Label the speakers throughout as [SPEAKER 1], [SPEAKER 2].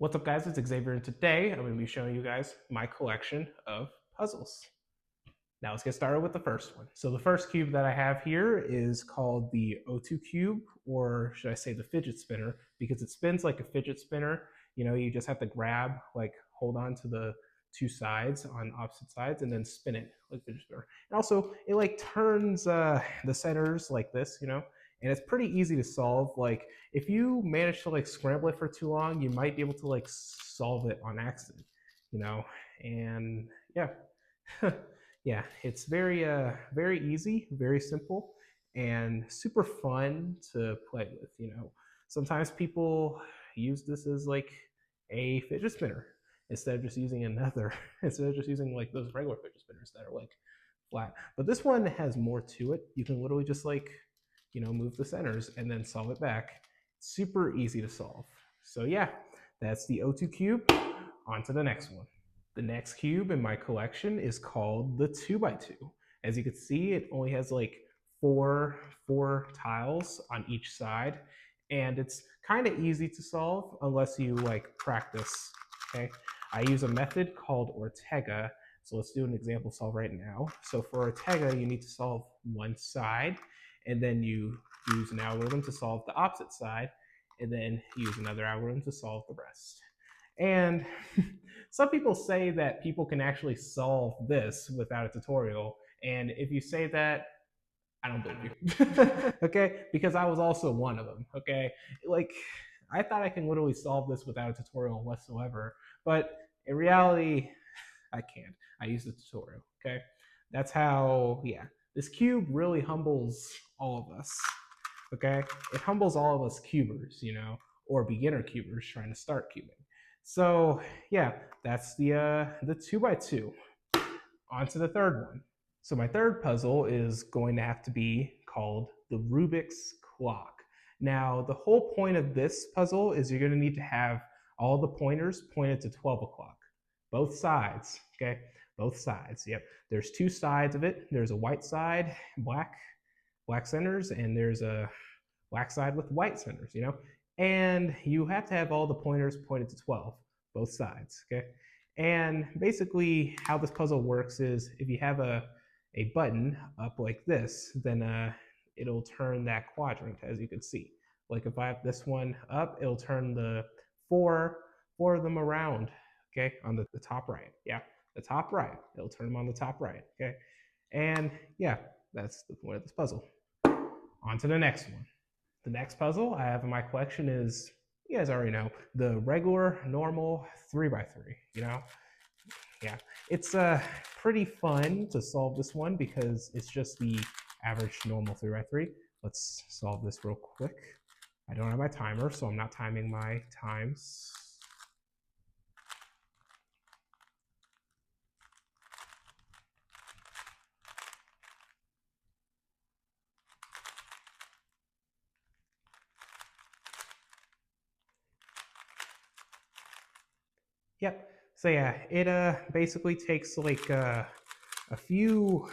[SPEAKER 1] What's up, guys? It's Xavier, and today I'm going to be showing you guys my collection of puzzles. Now let's get started with the first one. So the first cube that I have here is called the O2 cube, or should I say the fidget spinner, because it spins like a fidget spinner. You know, you just have to hold on to the two sides on opposite sides and then spin it like a fidget spinner. And also it turns the centers like this, and it's pretty easy to solve. Like if you manage to scramble it for too long, you might be able to solve it on accident, and yeah. Yeah, it's very easy, very simple, and super fun to play with. Sometimes people use this as like a fidget spinner instead of just using another instead of just using like those regular fidget spinners that are like flat. But this one has more to it. You can literally just move the centers and then solve it back. Super easy to solve. So yeah, that's the O2 cube. On to the next one. The next cube in my collection is called the 2x2. As you can see, it only has like four tiles on each side, and it's kind of easy to solve unless you practice. Okay, I use a method called Ortega. So let's do an example solve right now. So for Ortega, you need to solve one side, and then you use an algorithm to solve the opposite side, and then use another algorithm to solve the rest. And some people say that people can actually solve this without a tutorial. And if you say that, I don't believe you. Okay? Because I was also one of them. Okay? I thought I can literally solve this without a tutorial whatsoever. But in reality, I can't. I use the tutorial. Okay? That's how, yeah. This cube really humbles all of us. Okay? It humbles all of us cubers, or beginner cubers trying to start cubing. So yeah, that's the 2x2. On to the third one. So my third puzzle is going to have to be called the Rubik's clock. Now the whole point of this puzzle is you're going to need to have all the pointers pointed to 12 o'clock. Both sides, okay? Both sides, yep. There's two sides of it. There's a white side, black centers, and there's a black side with white centers, and you have to have all the pointers pointed to 12, both sides, okay? And basically how this puzzle works is if you have a button up like this, then it'll turn that quadrant, as you can see. Like if I have this one up, it'll turn the four of them around, okay, on the top right. Yeah, the top right. It'll turn them on the top right, okay? And yeah, that's the point of this puzzle. On to the next one. The next puzzle I have in my collection is, you guys already know, the regular, normal 3x3, Yeah, it's pretty fun to solve this one because it's just the average normal 3x3. Let's solve this real quick. I don't have my timer, so I'm not timing my times. Yep. So yeah, it basically takes like a few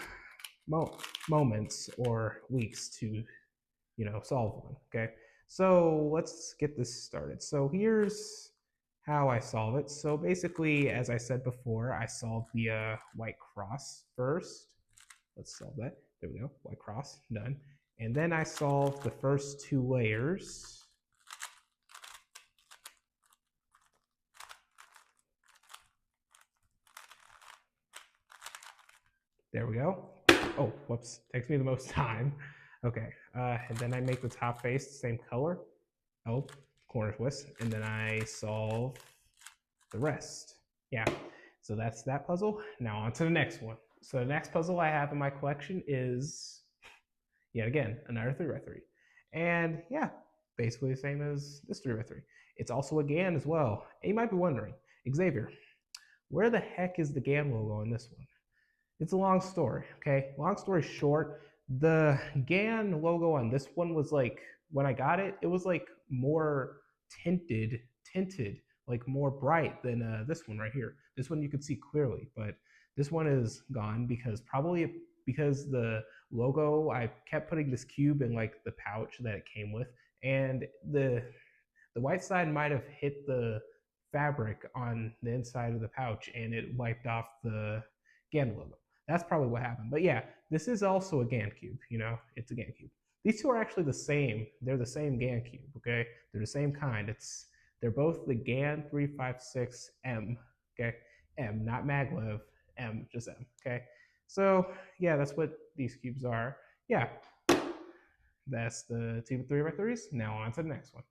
[SPEAKER 1] moments or weeks to solve one. Okay. So let's get this started. So here's how I solve it. So basically, as I said before, I solve the white cross first. Let's solve that. There we go. White cross, done. And then I solve the first two layers. There we go. Oh, whoops, takes me the most time. Okay, and then I make the top face the same color. Oh, corner twist, and then I solve the rest. Yeah, so that's that puzzle. Now on to the next one. So the next puzzle I have in my collection is, yet again, another 3x3. And yeah, basically the same as this 3x3. It's also a GAN as well. And you might be wondering, Xavier, where the heck is the GAN logo on this one? It's a long story, okay? Long story short, the GAN logo on this one was like, when I got it, it was like more tinted, like more bright than this one right here. This one you can see clearly, but this one is gone probably because the logo, I kept putting this cube in like the pouch that it came with, and the white side might have hit the fabric on the inside of the pouch and it wiped off the GAN logo. That's probably what happened. But yeah, this is also a GAN cube, you know, it's a GAN cube. These two are actually the same. They're the same GAN cube, okay? They're the same kind. They're both the GAN 356M, okay? M, not maglev, M, just M, okay? So yeah, that's what these cubes are. Yeah, that's the 2x3x3s. Now on to the next one.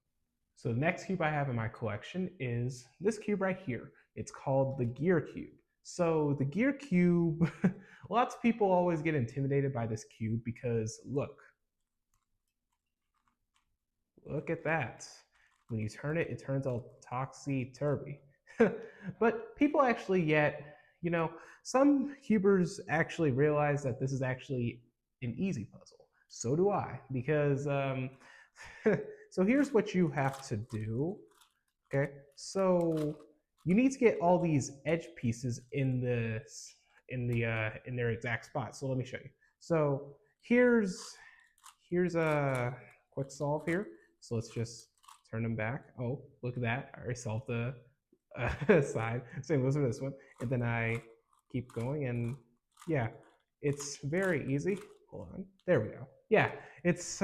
[SPEAKER 1] So the next cube I have in my collection is this cube right here. It's called the gear cube. So the gear cube, lots of people always get intimidated by this cube because look at that. When you turn it, it turns all topsy-turvy. But people actually you know, some cubers actually realize that this is actually an easy puzzle. So do I, because so here's what you have to do. Okay, so you need to get all these edge pieces in their exact spot. So let me show you. So here's a quick solve here. So let's just turn them back. Oh, look at that! I already solved the side. Same goes for this one. And then I keep going, and yeah, it's very easy. Hold on. There we go. Yeah, it's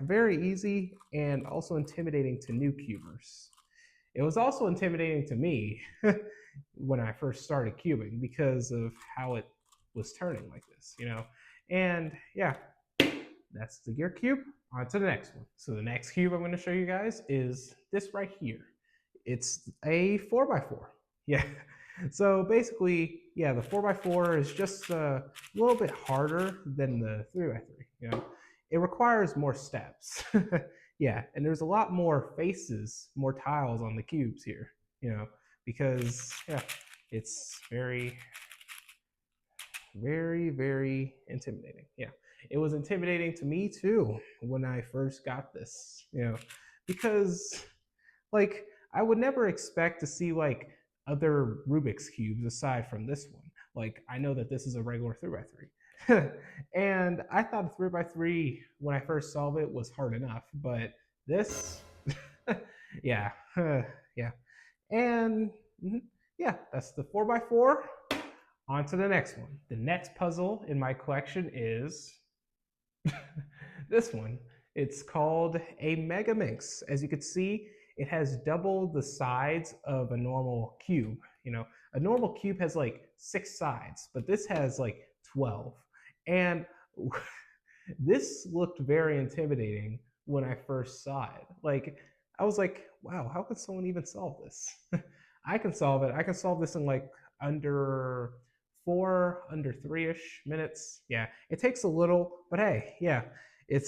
[SPEAKER 1] very easy and also intimidating to new cubers. It was also intimidating to me when I first started cubing because of how it was turning like this, you know. And yeah, that's the gear cube. On to the next one. So the next cube I'm going to show you guys is this right here. It's a 4x4. Yeah. So basically, yeah, the 4x4 is just a little bit harder than the 3x3. You know, it requires more steps. Yeah, and there's a lot more faces, more tiles on the cubes here. You know, because yeah, it's very, very intimidating. Yeah, it was intimidating to me too when I first got this. You know, because like I would never expect to see like other Rubik's cubes aside from this one. Like I know that this is a regular 3x3. And I thought 3x3 when I first solved it was hard enough, but this yeah, yeah. And yeah, that's the 4x4. On to the next one. The next puzzle in my collection is this one. It's called a Megaminx. As you can see, it has double the sides of a normal cube. You know, a normal cube has like 6 sides, but this has like 12. And this looked very intimidating when I first saw it. Like, I was like, wow, how could someone even solve this? I can solve it. I can solve this in like under 3-ish minutes. Yeah, it takes a little, but hey, yeah, it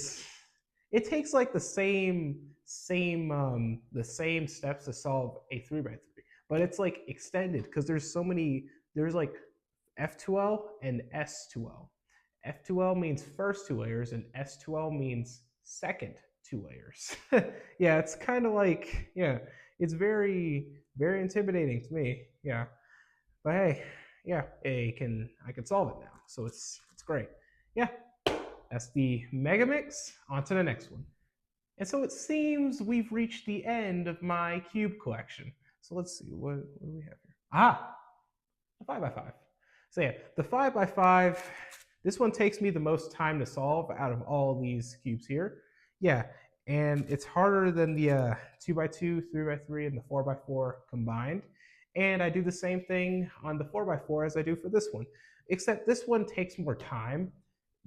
[SPEAKER 1] takes like the same steps to solve a 3x3, but it's like extended because there's like F2L and S2L. F2L means first 2 layers and S2L means second 2 layers. Yeah, it's kind of like, yeah, it's very intimidating to me. Yeah, but hey, yeah, I can solve it now, so it's great. Yeah, that's the Megaminx. On to the next one. And so it seems we've reached the end of my cube collection. So let's see, what do we have here? Ah, the 5x5. So yeah, the 5x5, this one takes me the most time to solve out of all these cubes here. Yeah, and it's harder than the 2x2, 3x3, and the 4x4 combined. And I do the same thing on the 4x4 as I do for this one, except this one takes more time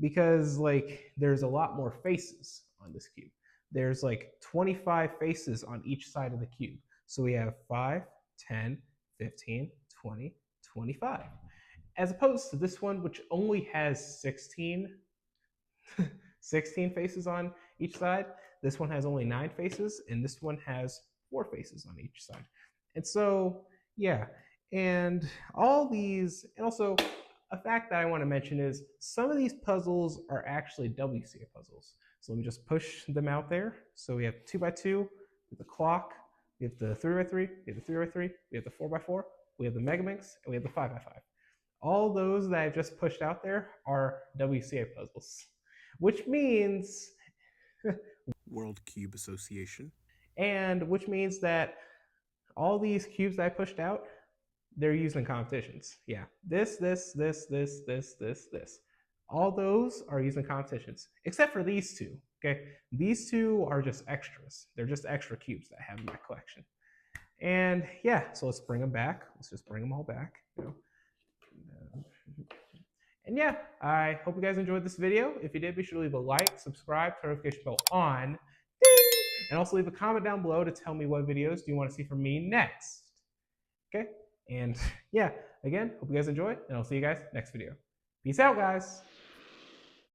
[SPEAKER 1] because like there's a lot more faces on this cube. There's like 25 faces on each side of the cube. So we have 5, 10, 15, 20, 25. As opposed to this one, which only has 16 faces on each side. This one has only 9 faces, and this one has 4 faces on each side. And so, yeah, and all these, and also a fact that I want to mention is some of these puzzles are actually WCA puzzles. So let me just push them out there. So we have 2x2, the clock, we have the 3x3, we have the 3x3, we have the 4x4, we have the Megaminx, and we have the 5x5. All those that I've just pushed out there are WCA puzzles, which means
[SPEAKER 2] World Cube Association.
[SPEAKER 1] And which means that all these cubes that I pushed out, they're used in competitions. Yeah, this. All those are used in competitions, except for these two. Okay, these two are just extras. They're just extra cubes that I have in my collection. And yeah, so let's bring them back. Let's just bring them all back. And yeah, I hope you guys enjoyed this video. If you did, be sure to leave a like, subscribe, turn notification bell on, ding, and also leave a comment down below to tell me what videos do you want to see from me next. Okay, and yeah, again, hope you guys enjoyed, and I'll see you guys next video. Peace out, guys.